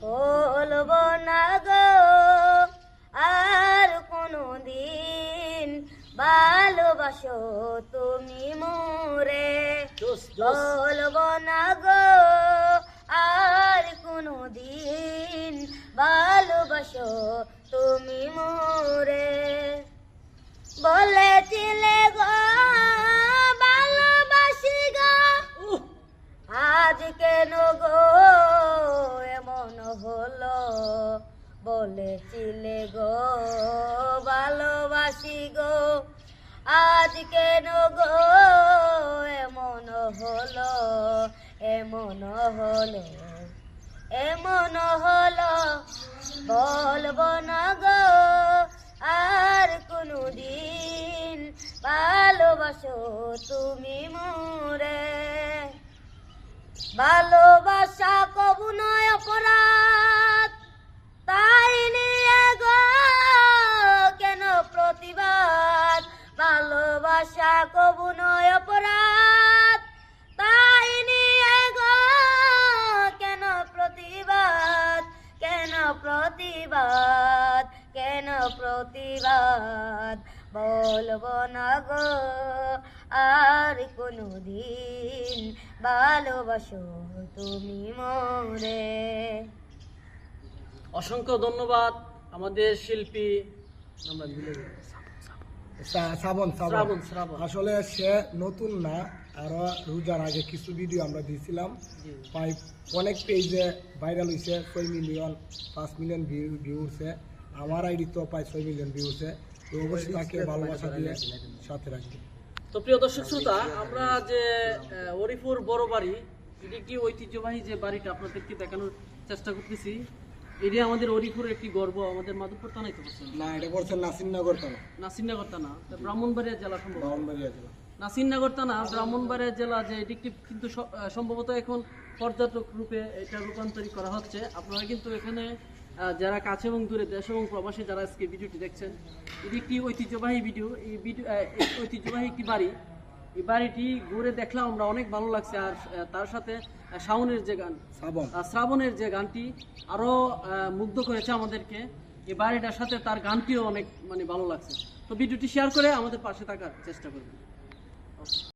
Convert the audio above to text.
বলবো না গো আর কোনদিন ভালোবাসো তুমি মোরে। বলবো না গো আর কোনদিন ভালোবাসো তুমি মোরে। বলেছিলে গো ভালোবাসি গো, আজ কেন গো এমন হলো। বলেছিলে গো ভালোবাসি গো, আজ কেন গো এমন হলো, এমন হলো, এমন হলো। বলবো না গো আর কোনদিন ভালোবাসো তুমি মোরে। ভালোবাসা কবু নয় অপরাধ, তাই নিয়ে গো কেন প্রতিবাদ। ভালোবাসা কবু নয় অপরাধ, তাই নিয়ে গো কেন প্রতিবাদ, কেন প্রতিবাদ, কেন প্রতিবাদ। বলবো না গো আর কোনদিন ভালোবাসো তুমি মোরে। অসংখ্য ধন্যবাদ আমাদের শিল্পী শ্রাবণ। শ্রাবণ শ্রাবণ। আসলে সে নতুন না, আরো রোজার আগে কিছু ভিডিও আমরা দিয়েছিলাম, প্রায় অনেক পেজে ভাইরাল হয়েছে। 6 মিলিয়ন 5 মিলিয়ন ভিউ উঠছে। আমার আইডি তো প্রায় 6 মিলিয়ন ভিউ উঠছে। তো অবশ্যই তাকে ভালোবাসা দিয়ে সাথে রাখবে। তো প্রিয় দর্শক শ্রোতা, আমরা যে হরিপুর বড় বাড়ি, এটি একটি ঐতিহ্যবাহী যে বাড়িটা আপনাদেরকে দেখানোর চেষ্টা করতেছি। এটি আমাদের হরিপুরের একটি গর্ব। আমাদের মাধবপুর থানায় তো পড়ছে না, এটা করছে নাসিরনগর থানা। নাসিরনগর থানা, ব্রাহ্মণবাড়িয়া জেলা সম্ভবত। ব্রাহ্মণবাড়িয়া জেলা। নাসিরনগর থানা, ব্রাহ্মণবাড়িয়া জেলা। যে এটি একটি কিন্তু সম্ভবত এখন পর্যটক রূপে এটা রূপান্তরিত করা হচ্ছে। আপনারা কিন্তু এখানে যারা কাছে এবং দূরে, দেশ এবং প্রবাসী যারা আজকে ভিডিওটি দেখছেন, এটি একটি ঐতিহ্যবাহী ভিডিও। এই ঐতিহ্যবাহী একটি বাড়ি। এই বাড়িটি ঘুরে দেখলাম আমরা, অনেক ভালো লাগছে। আর তার সাথে শাওনের যে গান, শ্রাবণের যে গানটি আরো মুগ্ধ করেছে আমাদেরকে। এই বাড়িটার সাথে তার গানটিও অনেক ভালো লাগছে। তো ভিডিওটি শেয়ার করে আমাদের পাশে থাকার চেষ্টা করবেন।